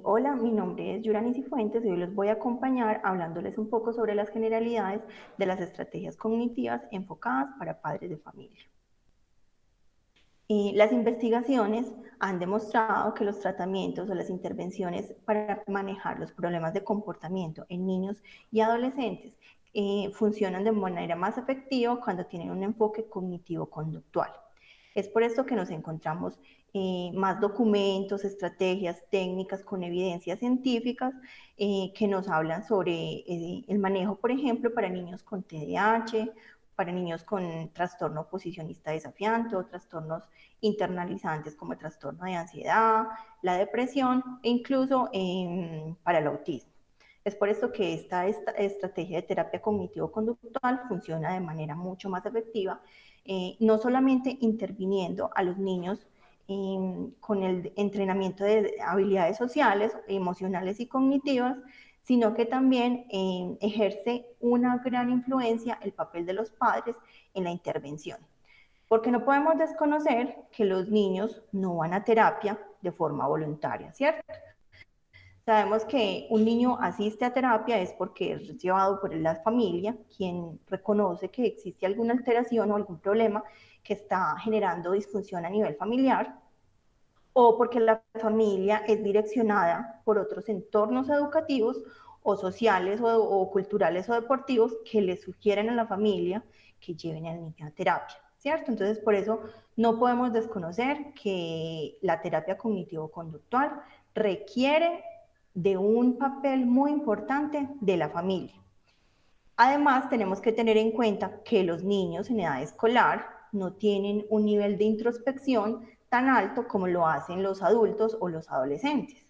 Hola, mi nombre es Yurani Cifuentes y hoy los voy a acompañar hablándoles un poco sobre las generalidades de las estrategias cognitivas enfocadas para padres de familia. Las investigaciones han demostrado que los tratamientos o las intervenciones para manejar los problemas de comportamiento en niños y adolescentes funcionan de manera más efectiva cuando tienen un enfoque cognitivo-conductual. Es por esto que nos encontramos más documentos, estrategias, técnicas con evidencias científicas que nos hablan sobre el manejo, por ejemplo, para niños con TDAH, para niños con trastorno oposicionista desafiante o trastornos internalizantes como el trastorno de ansiedad, la depresión e incluso para el autismo. Es por esto que esta estrategia de terapia cognitivo-conductual funciona de manera mucho más efectiva, no solamente interviniendo a los niños con el entrenamiento de habilidades sociales, emocionales y cognitivas, sino que también ejerce una gran influencia el papel de los padres en la intervención. Porque no podemos desconocer que los niños no van a terapia de forma voluntaria, ¿cierto? Sabemos que un niño asiste a terapia es porque es llevado por la familia, quien reconoce que existe alguna alteración o algún problema que está generando disfunción a nivel familiar, o porque la familia es direccionada por otros entornos educativos o sociales o culturales o deportivos que le sugieren a la familia que lleven al niño a terapia, ¿cierto? Entonces, por eso no podemos desconocer que la terapia cognitivo-conductual requiere de un papel muy importante de la familia. Además, tenemos que tener en cuenta que los niños en edad escolar no tienen un nivel de introspección tan alto como lo hacen los adultos o los adolescentes.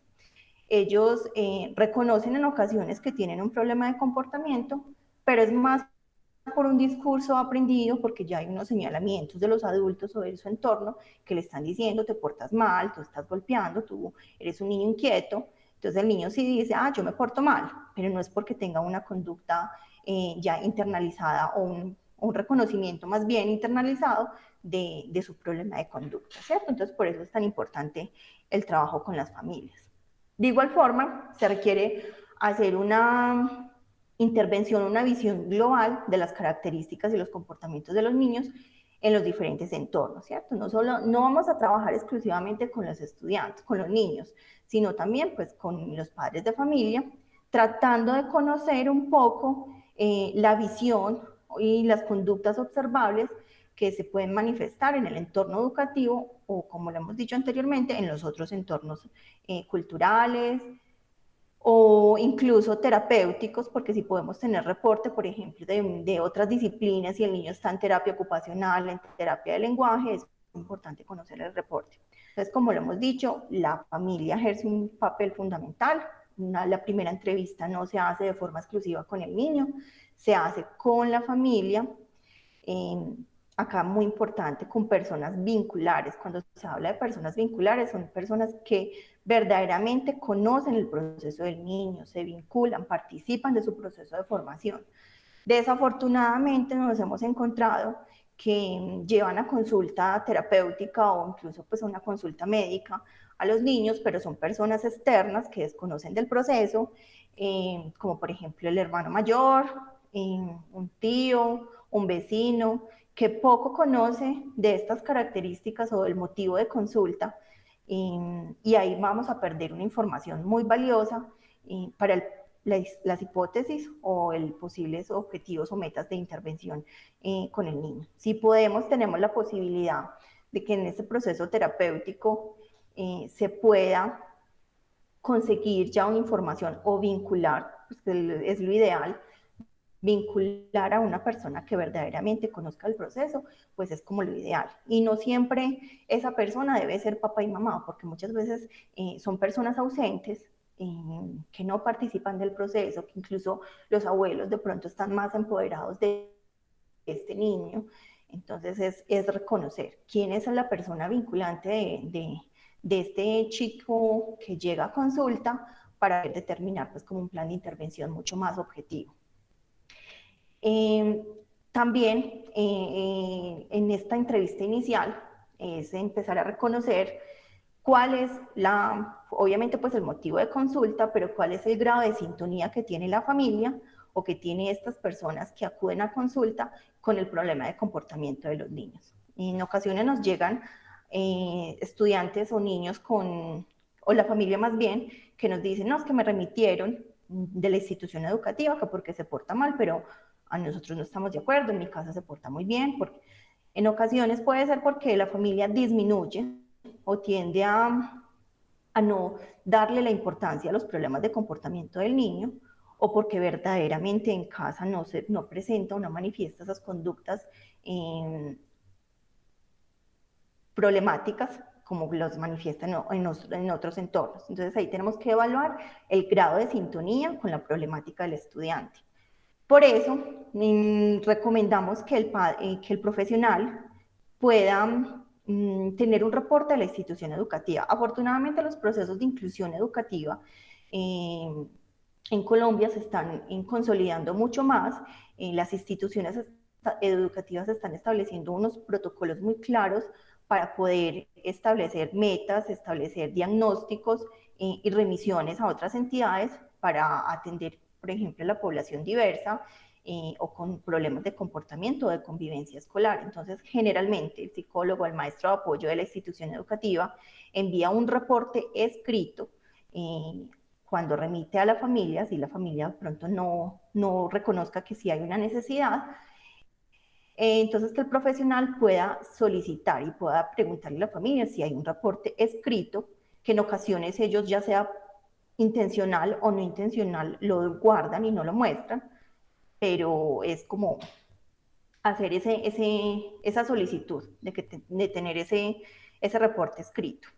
Ellos reconocen en ocasiones que tienen un problema de comportamiento, pero es más por un discurso aprendido porque ya hay unos señalamientos de los adultos o de su entorno que le están diciendo te portas mal, tú estás golpeando, tú eres un niño inquieto. Entonces el niño sí dice, yo me porto mal, pero no es porque tenga una conducta ya internalizada o un reconocimiento más bien internalizado de su problema de conducta, ¿cierto? Entonces por eso es tan importante el trabajo con las familias. De igual forma, se requiere hacer una intervención, una visión global de las características y los comportamientos de los niños en los diferentes entornos, ¿cierto? No vamos a trabajar exclusivamente con los estudiantes, con los niños, sino también pues con los padres de familia, tratando de conocer un poco la visión y las conductas observables que se pueden manifestar en el entorno educativo o, como lo hemos dicho anteriormente, en los otros entornos culturales, o incluso terapéuticos, porque si podemos tener reporte, por ejemplo, de otras disciplinas, si el niño está en terapia ocupacional, en terapia de lenguaje, es importante conocer el reporte. Entonces, como lo hemos dicho, la familia ejerce un papel fundamental. La primera entrevista no se hace de forma exclusiva con el niño, se hace con la familia. Acá muy importante, con personas vinculares. Cuando se habla de personas vinculares, son personas que verdaderamente conocen el proceso del niño, se vinculan, participan de su proceso de formación. Desafortunadamente nos hemos encontrado que llevan a consulta terapéutica o incluso pues a una consulta médica a los niños, pero son personas externas que desconocen del proceso, como por ejemplo el hermano mayor, un tío, un vecino, que poco conoce de estas características o del motivo de consulta, y ahí vamos a perder una información muy valiosa para las hipótesis o el posibles objetivos o metas de intervención con el niño. Si podemos, tenemos la posibilidad de que en este proceso terapéutico se pueda conseguir ya una información o vincular, pues es lo ideal, vincular a una persona que verdaderamente conozca el proceso, pues es como lo ideal. Y no siempre esa persona debe ser papá y mamá, porque muchas veces son personas ausentes que no participan del proceso, que incluso los abuelos de pronto están más empoderados de este niño. Entonces es reconocer quién es la persona vinculante de este chico que llega a consulta para determinar pues como un plan de intervención mucho más objetivo. Eh, También en esta entrevista inicial es empezar a reconocer cuál es obviamente pues el motivo de consulta, pero cuál es el grado de sintonía que tiene la familia o que tiene estas personas que acuden a consulta con el problema de comportamiento de los niños. En ocasiones nos llegan estudiantes o niños o la familia más bien, que nos dicen, no, es que me remitieron de la institución educativa, que porque se porta mal, pero a nosotros no estamos de acuerdo, en mi casa se porta muy bien, porque en ocasiones puede ser porque la familia disminuye o tiende a no darle la importancia a los problemas de comportamiento del niño, o porque verdaderamente en casa no presenta o no manifiesta esas conductas problemáticas como los manifiestan en otros entornos. Entonces ahí tenemos que evaluar el grado de sintonía con la problemática del estudiante. Por eso recomendamos que el profesional pueda tener un reporte de la institución educativa. Afortunadamente los procesos de inclusión educativa en Colombia se están consolidando mucho más. Las instituciones educativas están estableciendo unos protocolos muy claros para poder establecer metas, establecer diagnósticos y remisiones a otras entidades para atender, por ejemplo, a la población diversa o con problemas de comportamiento o de convivencia escolar. Entonces, generalmente el psicólogo, el maestro de apoyo de la institución educativa envía un reporte escrito cuando remite a la familia, si la familia de pronto no reconozca que sí hay una necesidad, entonces que el profesional pueda solicitar y pueda preguntarle a la familia si hay un reporte escrito, que en ocasiones ellos, ya sea intencional o no intencional, lo guardan y no lo muestran, pero es como hacer esa solicitud de tener ese reporte escrito.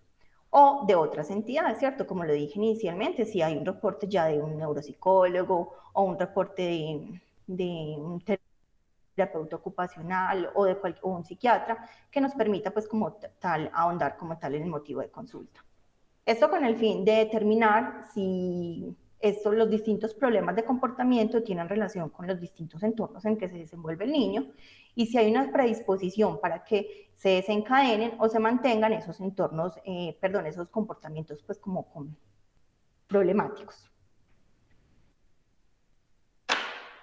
O de otras entidades, ¿cierto? Como lo dije inicialmente, si hay un reporte ya de un neuropsicólogo o un reporte de un terapeuta ocupacional o un psiquiatra que nos permita pues como tal ahondar como tal en el motivo de consulta. Esto con el fin de determinar si los distintos problemas de comportamiento tienen relación con los distintos entornos en que se desenvuelve el niño y si hay una predisposición para que se desencadenen o se mantengan esos entornos, esos comportamientos pues como problemáticos.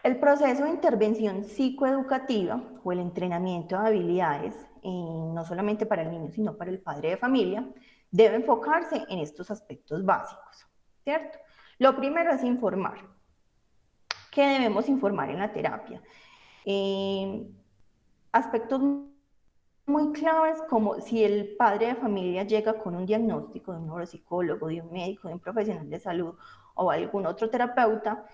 El proceso de intervención psicoeducativa o el entrenamiento de habilidades, no solamente para el niño, sino para el padre de familia, debe enfocarse en estos aspectos básicos, ¿cierto? Lo primero es informar. ¿Qué debemos informar en la terapia? Aspectos muy claves como si el padre de familia llega con un diagnóstico de un neuropsicólogo, de un médico, de un profesional de salud o algún otro terapeuta,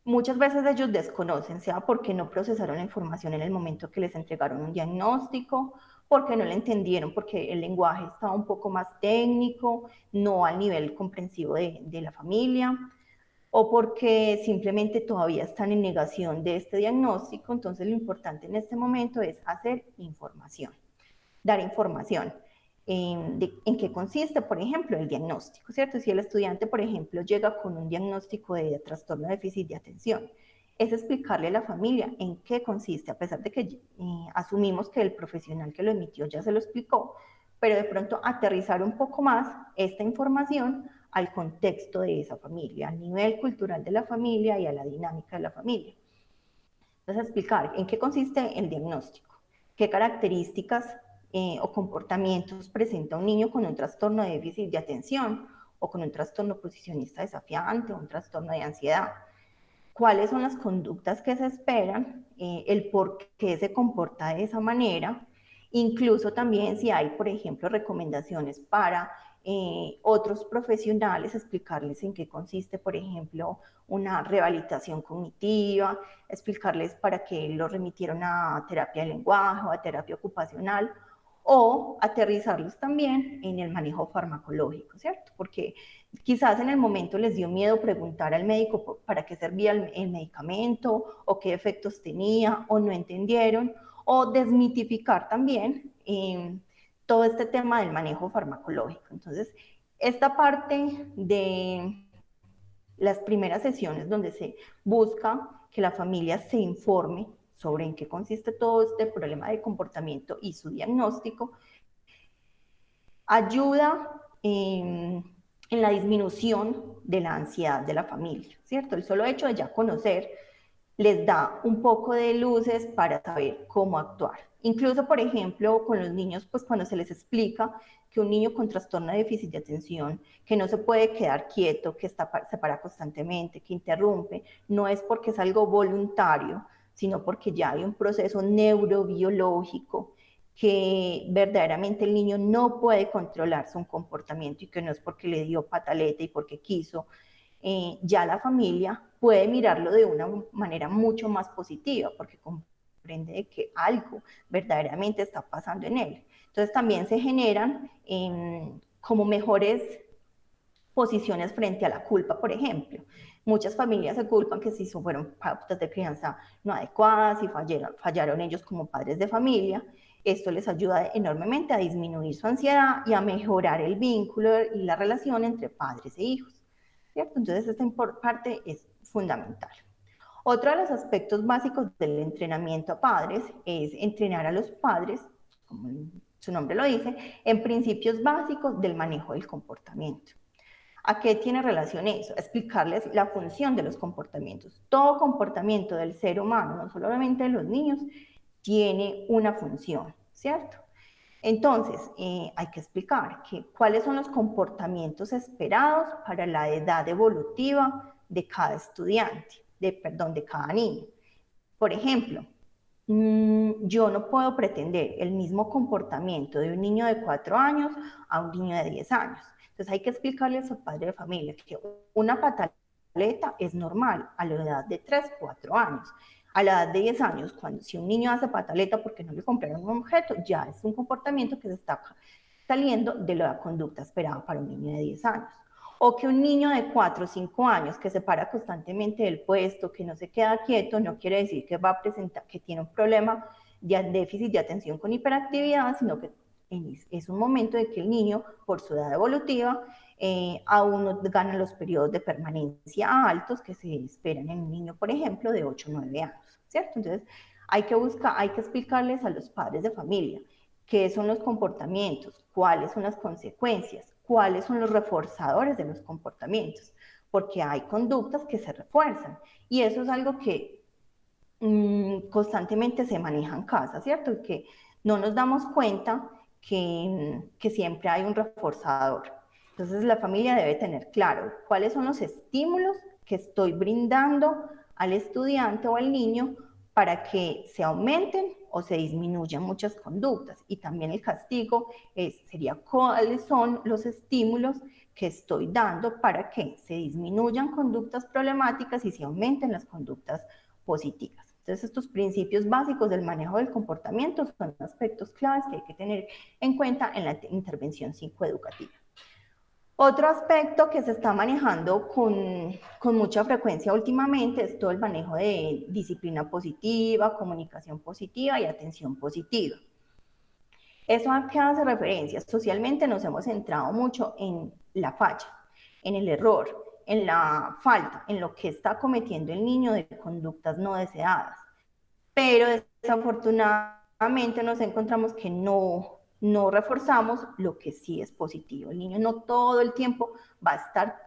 muchas veces ellos desconocen, sea porque no procesaron la información en el momento que les entregaron un diagnóstico, porque no lo entendieron, porque el lenguaje estaba un poco más técnico, no al nivel comprensivo de la familia, o porque simplemente todavía están en negación de este diagnóstico. Entonces lo importante en este momento es hacer información, dar información. En qué consiste, por ejemplo, el diagnóstico, ¿cierto? Si el estudiante, por ejemplo, llega con un diagnóstico de trastorno de déficit de atención, es explicarle a la familia en qué consiste, a pesar de que asumimos que el profesional que lo emitió ya se lo explicó, pero de pronto aterrizar un poco más esta información al contexto de esa familia, al nivel cultural de la familia y a la dinámica de la familia. Entonces, explicar en qué consiste el diagnóstico, qué características o comportamientos presenta un niño con un trastorno de déficit de atención o con un trastorno posicionista desafiante o un trastorno de ansiedad. Cuáles son las conductas que se esperan, el por qué se comporta de esa manera, incluso también si hay, por ejemplo, recomendaciones para otros profesionales, explicarles en qué consiste, por ejemplo, una rehabilitación cognitiva, explicarles para qué lo remitieron a terapia de lenguaje o a terapia ocupacional, o aterrizarlos también en el manejo farmacológico, ¿cierto? Porque quizás en el momento les dio miedo preguntar al médico para qué servía el medicamento o qué efectos tenía o no entendieron, o desmitificar también todo este tema del manejo farmacológico. Entonces, esta parte de las primeras sesiones donde se busca que la familia se informe sobre en qué consiste todo este problema de comportamiento y su diagnóstico, ayuda en la disminución de la ansiedad de la familia, ¿cierto? El solo hecho de ya conocer les da un poco de luces para saber cómo actuar. Incluso, por ejemplo, con los niños, pues cuando se les explica que un niño con trastorno de déficit de atención, que no se puede quedar quieto, que se para constantemente, que interrumpe, no es porque es algo voluntario, sino porque ya hay un proceso neurobiológico que verdaderamente el niño no puede controlar su comportamiento y que no es porque le dio pataleta y porque quiso, ya la familia puede mirarlo de una manera mucho más positiva porque comprende que algo verdaderamente está pasando en él. Entonces también se generan como mejores posiciones frente a la culpa, por ejemplo. Muchas familias se culpan que si fueron pautas de crianza no adecuadas, si fallaron ellos como padres de familia. Esto les ayuda enormemente a disminuir su ansiedad y a mejorar el vínculo y la relación entre padres e hijos, ¿cierto? Entonces, esta parte es fundamental. Otro de los aspectos básicos del entrenamiento a padres es entrenar a los padres, como su nombre lo dice, en principios básicos del manejo del comportamiento. ¿A qué tiene relación eso? Explicarles la función de los comportamientos. Todo comportamiento del ser humano, no solamente de los niños, tiene una función, ¿cierto? Entonces, hay que explicar cuáles son los comportamientos esperados para la edad evolutiva de cada estudiante, de cada niño. Por ejemplo, yo no puedo pretender el mismo comportamiento de un niño de 4 años a un niño de 10 años. Entonces hay que explicarle a su padre de familia que una pataleta es normal a la edad de 3, 4 años. A la edad de 10 años, si un niño hace pataleta porque no le compraron un objeto, ya es un comportamiento que se está saliendo de la conducta esperada para un niño de 10 años. O que un niño de 4 o 5 años que se para constantemente del puesto, que no se queda quieto, no quiere decir que va a presentar, que tiene un problema de déficit de atención con hiperactividad, sino que es un momento de que el niño, por su edad evolutiva, aún no gana los periodos de permanencia altos que se esperan en un niño, por ejemplo, de 8 o 9 años, ¿cierto? Entonces, hay que explicarles a los padres de familia qué son los comportamientos, cuáles son las consecuencias, cuáles son los reforzadores de los comportamientos, porque hay conductas que se refuerzan y eso es algo que constantemente se maneja en casa, ¿cierto? Y que no nos damos cuenta que siempre hay un reforzador. Entonces la familia debe tener claro cuáles son los estímulos que estoy brindando al estudiante o al niño para que se aumenten o se disminuyan muchas conductas. Y también el castigo sería cuáles son los estímulos que estoy dando para que se disminuyan conductas problemáticas y se aumenten las conductas positivas. Entonces, estos principios básicos del manejo del comportamiento son aspectos claves que hay que tener en cuenta en la intervención psicoeducativa. Otro aspecto que se está manejando con mucha frecuencia últimamente es todo el manejo de disciplina positiva, comunicación positiva y atención positiva. ¿Eso a qué hace referencia? Socialmente nos hemos centrado mucho en la falla, en el error, en la falta, en lo que está cometiendo el niño de conductas no deseadas. Pero desafortunadamente nos encontramos que no reforzamos lo que sí es positivo. El niño no todo el tiempo va a estar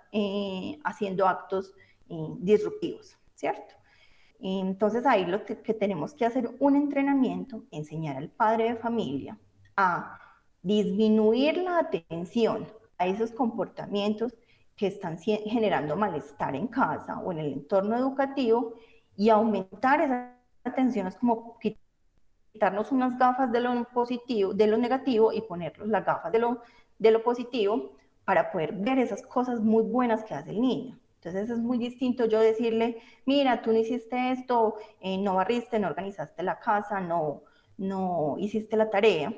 haciendo actos disruptivos, ¿cierto? Entonces ahí lo que tenemos que hacer un entrenamiento, enseñar al padre de familia a disminuir la atención a esos comportamientos que están generando malestar en casa o en el entorno educativo y aumentar esa atención. Es como quitarnos unas gafas de lo positivo, de lo negativo y ponernos las gafas de lo positivo para poder ver esas cosas muy buenas que hace el niño. Entonces es muy distinto yo decirle, mira, tú no hiciste esto, no barriste, no organizaste la casa, no hiciste la tarea,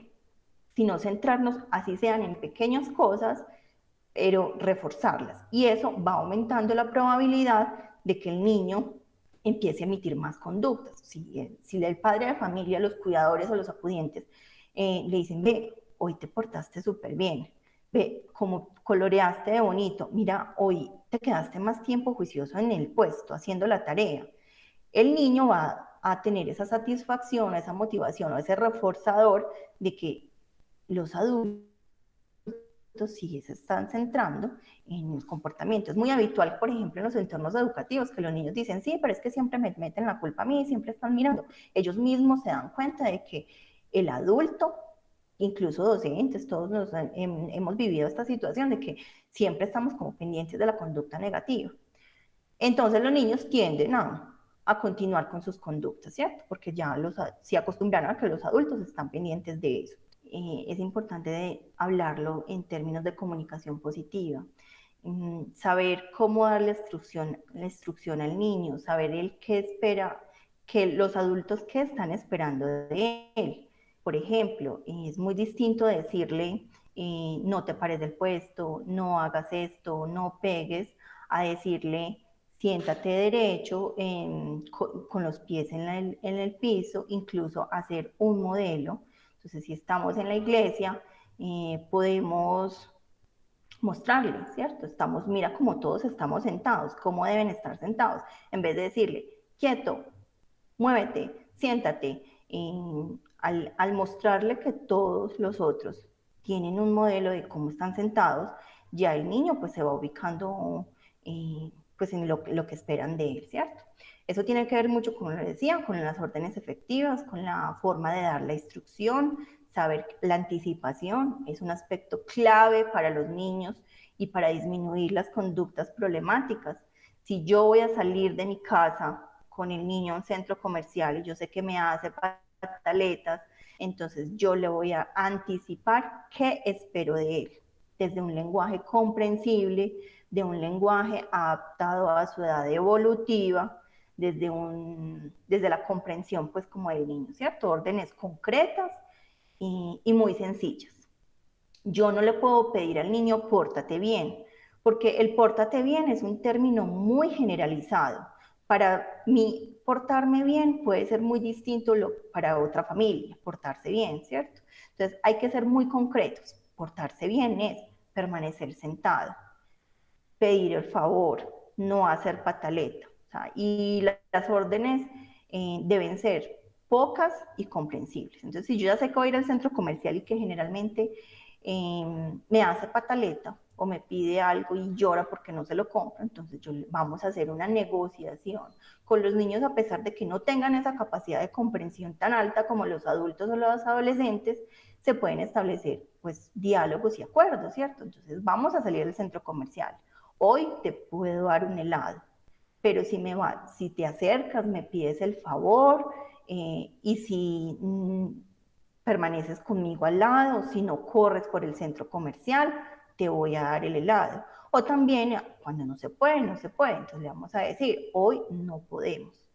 sino centrarnos, así sean en pequeñas cosas, pero reforzarlas. Y eso va aumentando la probabilidad de que el niño empiece a emitir más conductas. Si el padre de familia, los cuidadores o los acudientes le dicen, ve, hoy te portaste súper bien, ve, como coloreaste de bonito, mira, hoy te quedaste más tiempo juicioso en el puesto haciendo la tarea. El niño va a tener esa satisfacción, esa motivación o ese reforzador de que los adultos sí se están centrando en el comportamiento. Es muy habitual, por ejemplo, en los entornos educativos, que los niños dicen, sí, pero es que siempre me meten la culpa a mí, siempre están mirando. Ellos mismos se dan cuenta de que el adulto, incluso docentes, todos hemos vivido esta situación de que siempre estamos como pendientes de la conducta negativa. Entonces los niños tienden a continuar con sus conductas, ¿cierto? Porque ya se acostumbraron a que los adultos están pendientes de eso. Es importante hablarlo en términos de comunicación positiva, saber cómo dar la instrucción al niño, saber el qué espera, que los adultos qué están esperando de él. Por ejemplo, es muy distinto decirle, no te pares del puesto, no hagas esto, no pegues, a decirle, siéntate derecho con los pies en el piso, incluso hacer un modelo. Entonces, si estamos en la iglesia, podemos mostrarle, ¿cierto? Mira cómo todos estamos sentados, cómo deben estar sentados, en vez de decirle, quieto, muévete, siéntate. Al mostrarle que todos los otros tienen un modelo de cómo están sentados, ya el niño pues se va ubicando pues en lo que esperan de él, ¿cierto? Eso tiene que ver mucho, como les decía, con las órdenes efectivas, con la forma de dar la instrucción, saber la anticipación es un aspecto clave para los niños y para disminuir las conductas problemáticas. Si yo voy a salir de mi casa con el niño a un centro comercial y yo sé que me hace pataletas, entonces yo le voy a anticipar qué espero de él, desde un lenguaje comprensible, de un lenguaje adaptado a su edad evolutiva, desde la comprensión pues como del niño, ¿cierto? Órdenes concretas y muy sencillas. Yo no le puedo pedir al niño pórtate bien, porque el pórtate bien es un término muy generalizado. Para mí, portarme bien puede ser muy distinto para otra familia, portarse bien, ¿cierto? Entonces hay que ser muy concretos. Portarse bien es permanecer sentado, pedir el favor, no hacer pataleta. O sea, y las órdenes deben ser pocas y comprensibles. Entonces, si yo ya sé que voy a ir al centro comercial y que generalmente me hace pataleta o me pide algo y llora porque no se lo compro, entonces vamos a hacer una negociación con los niños, a pesar de que no tengan esa capacidad de comprensión tan alta como los adultos o los adolescentes, se pueden establecer pues diálogos y acuerdos, ¿cierto? Entonces vamos a salir del centro comercial. Hoy te puedo dar un helado, pero si te acercas, me pides el favor, y si permaneces conmigo al lado, si no corres por el centro comercial, te voy a dar el helado. O también cuando no se puede, no se puede, entonces le vamos a decir, hoy no podemos.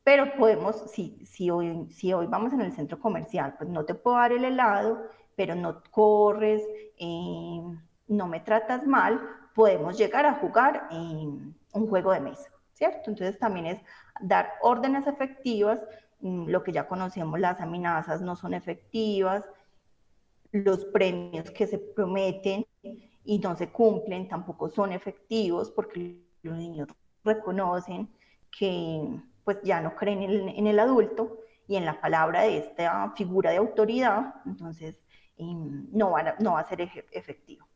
Pero podemos, si hoy vamos en el centro comercial, pues no te puedo dar el helado, pero no corres, no me tratas mal, podemos llegar a jugar un juego de mesa, ¿cierto? Entonces también es dar órdenes efectivas, lo que ya conocemos, las amenazas no son efectivas, los premios que se prometen y no se cumplen tampoco son efectivos porque los niños reconocen que pues ya no creen en el adulto y en la palabra de esta figura de autoridad, entonces no va a ser efectivo.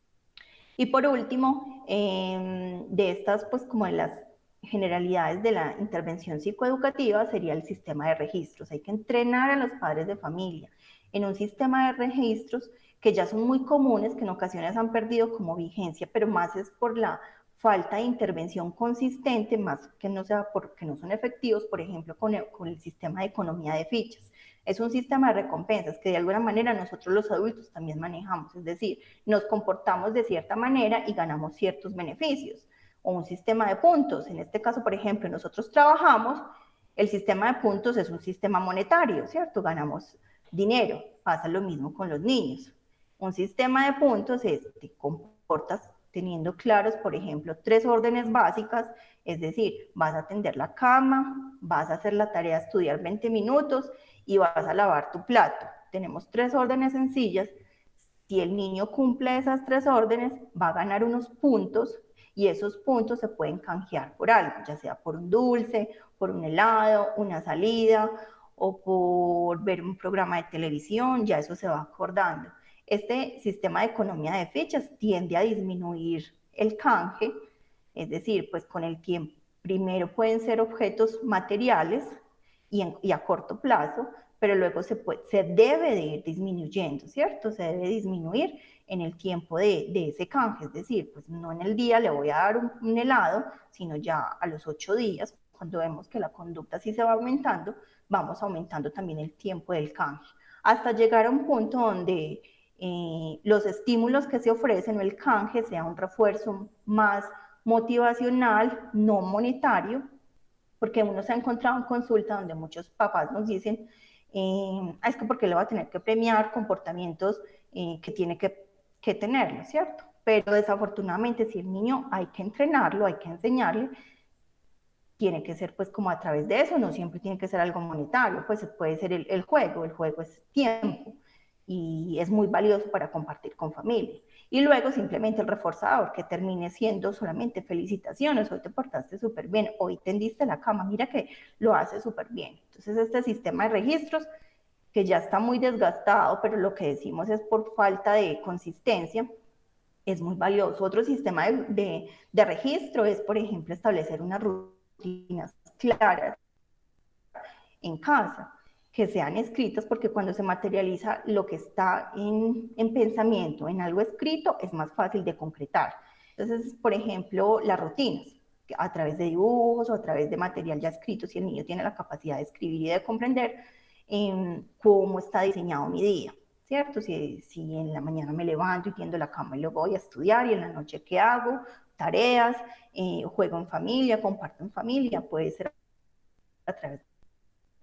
Y por último, de estas, pues como de las generalidades de la intervención psicoeducativa, sería el sistema de registros. Hay que entrenar a los padres de familia en un sistema de registros que ya son muy comunes, que en ocasiones han perdido como vigencia, pero más es por la falta de intervención consistente, más que no sea porque no son efectivos, por ejemplo, con el sistema de economía de fichas. Es un sistema de recompensas que de alguna manera nosotros los adultos también manejamos, es decir, nos comportamos de cierta manera y ganamos ciertos beneficios. O un sistema de puntos, en este caso, por ejemplo, nosotros trabajamos, el sistema de puntos es un sistema monetario, ¿cierto? Ganamos dinero, pasa lo mismo con los niños. Un sistema de puntos es, te comportas teniendo claros, por ejemplo, 3 órdenes básicas, es decir, vas a tender la cama, vas a hacer la tarea, estudiar 20 minutos y vas a lavar tu plato. Tenemos 3 órdenes sencillas. Si el niño cumple esas 3 órdenes, va a ganar unos puntos y esos puntos se pueden canjear por algo, ya sea por un dulce, por un helado, una salida o por ver un programa de televisión, ya eso se va acordando. este sistema de economía de fichas tiende a disminuir el canje, es decir, pues con el tiempo, primero pueden ser objetos materiales y a corto plazo, pero luego se debe de ir disminuyendo, ¿cierto? Se debe disminuir en el tiempo de ese canje, es decir, pues no en el día le voy a dar un helado, sino ya a los 8 días, cuando vemos que la conducta sí se va aumentando, vamos aumentando también el tiempo del canje, hasta llegar a un punto donde los estímulos que se ofrecen o el canje sea un refuerzo más motivacional, no monetario, porque uno se ha encontrado en consulta donde muchos papás nos dicen, es que porque le va a tener que premiar comportamientos que tiene que tenerlo, ¿cierto? Pero desafortunadamente si el niño hay que entrenarlo, hay que enseñarle, tiene que ser pues como a través de eso, no siempre tiene que ser algo monetario, pues puede ser el juego es tiempo y es muy valioso para compartir con familia. Y luego simplemente el reforzador, que termine siendo solamente felicitaciones, hoy te portaste súper bien, hoy tendiste la cama, mira que lo hace súper bien. Entonces este sistema de registros, que ya está muy desgastado, pero lo que decimos es por falta de consistencia, es muy valioso. Otro sistema de registro es, por ejemplo, establecer unas rutinas claras en casa, que sean escritas, porque cuando se materializa lo que está en pensamiento, en algo escrito, es más fácil de concretar. Entonces, por ejemplo, las rutinas, a través de dibujos o a través de material ya escrito, si el niño tiene la capacidad de escribir y de comprender cómo está diseñado mi día, ¿cierto? Si en la mañana me levanto y tiendo la cama y luego voy a estudiar, y en la noche qué hago, tareas, juego en familia, comparto en familia, puede ser a través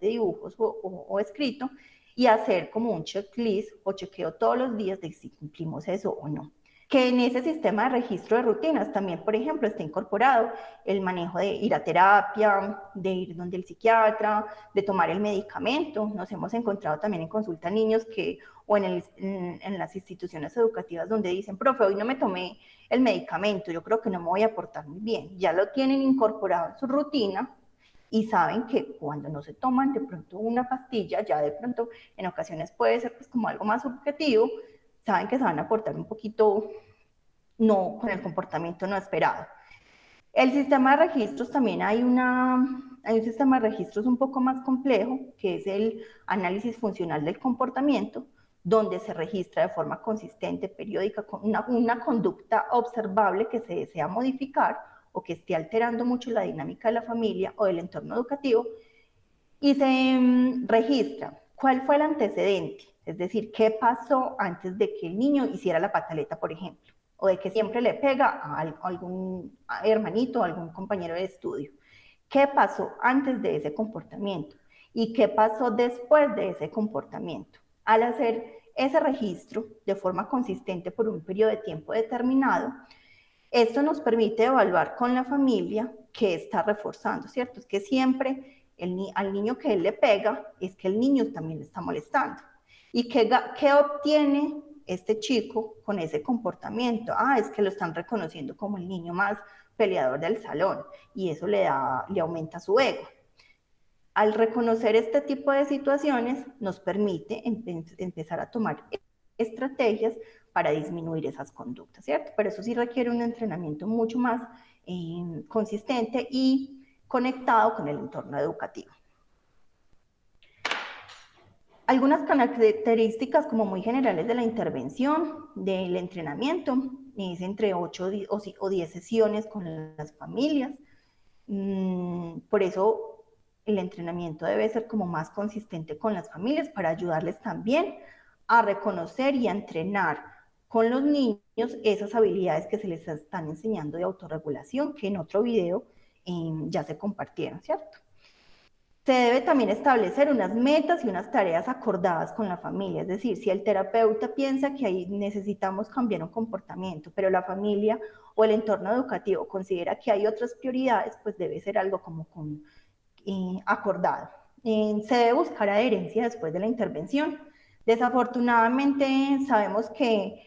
de dibujos o escrito, y hacer como un checklist o chequeo todos los días de si cumplimos eso o no. Que en ese sistema de registro de rutinas también, por ejemplo, está incorporado el manejo de ir a terapia, de ir donde el psiquiatra, de tomar el medicamento. Nos hemos encontrado también en consulta niños que, o en las instituciones educativas donde dicen, profe, hoy no me tomé el medicamento, yo creo que no me voy a portar muy bien. Ya lo tienen incorporado en su rutina y saben que cuando no se toman de pronto una pastilla, ya de pronto en ocasiones puede ser pues como algo más subjetivo, saben que se van a portar un poquito no con el comportamiento no esperado. El sistema de registros también hay un sistema de registros un poco más complejo, que es el análisis funcional del comportamiento, donde se registra de forma consistente, periódica, una conducta observable que se desea modificar o que esté alterando mucho la dinámica de la familia o del entorno educativo, y se registra cuál fue el antecedente, es decir, qué pasó antes de que el niño hiciera la pataleta, por ejemplo, o de que siempre le pega a algún hermanito, a algún compañero de estudio. ¿Qué pasó antes de ese comportamiento? ¿Y qué pasó después de ese comportamiento? Al hacer ese registro de forma consistente por un periodo de tiempo determinado, esto nos permite evaluar con la familia qué está reforzando, ¿cierto? Es que siempre al niño que él le pega, es que el niño también le está molestando. ¿Y qué obtiene este chico con ese comportamiento? Es que lo están reconociendo como el niño más peleador del salón y eso le aumenta su ego. Al reconocer este tipo de situaciones, nos permite empezar a tomar estrategias para disminuir esas conductas, ¿cierto? Pero eso sí requiere un entrenamiento mucho más consistente y conectado con el entorno educativo. Algunas características como muy generales de la intervención, del entrenamiento, es entre 8 o 10 sesiones con las familias. Por eso el entrenamiento debe ser como más consistente con las familias para ayudarles también a reconocer y a entrenar con los niños esas habilidades que se les están enseñando de autorregulación, que en otro video ya se compartieron, ¿cierto? Se debe también establecer unas metas y unas tareas acordadas con la familia, es decir, si el terapeuta piensa que ahí necesitamos cambiar un comportamiento, pero la familia o el entorno educativo considera que hay otras prioridades, pues debe ser algo como acordado. Se debe buscar adherencia después de la intervención. Desafortunadamente sabemos que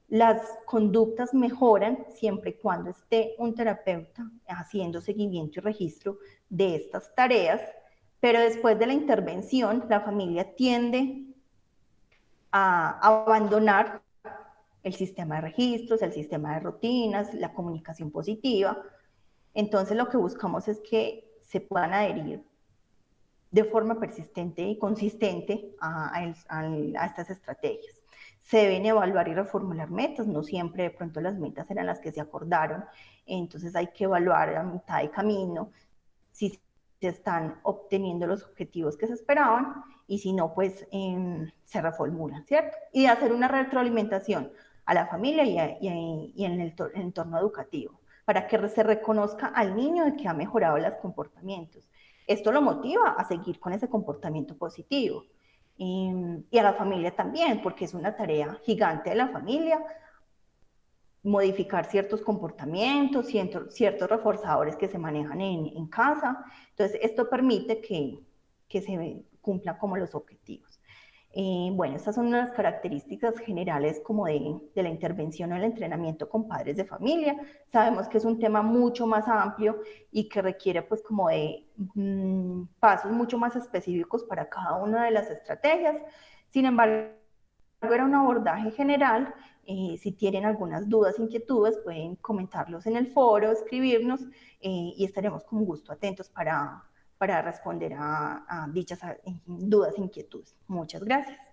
las conductas mejoran siempre y cuando esté un terapeuta haciendo seguimiento y registro de estas tareas, pero después de la intervención la familia tiende a abandonar el sistema de registros, el sistema de rutinas, la comunicación positiva. Entonces lo que buscamos es que se puedan adherir de forma persistente y consistente a estas estrategias. Se deben evaluar y reformular metas, no siempre de pronto las metas eran las que se acordaron, entonces hay que evaluar a mitad de camino si se están obteniendo los objetivos que se esperaban y si no, pues se reformulan, ¿cierto? Y hacer una retroalimentación a la familia y en el entorno educativo para que se reconozca al niño de que ha mejorado los comportamientos. Esto lo motiva a seguir con ese comportamiento positivo. Y a la familia también, porque es una tarea gigante de la familia modificar ciertos comportamientos, ciertos reforzadores que se manejan en casa. Entonces, esto permite que se cumplan como los objetivos. Bueno, estas son unas características generales como de la intervención o el entrenamiento con padres de familia. Sabemos que es un tema mucho más amplio y que requiere pues como de pasos mucho más específicos para cada una de las estrategias. Sin embargo, era un abordaje general. Si tienen algunas dudas, inquietudes, pueden comentarlos en el foro, escribirnos y estaremos con gusto atentos para responder a dichas dudas, inquietudes. Muchas gracias.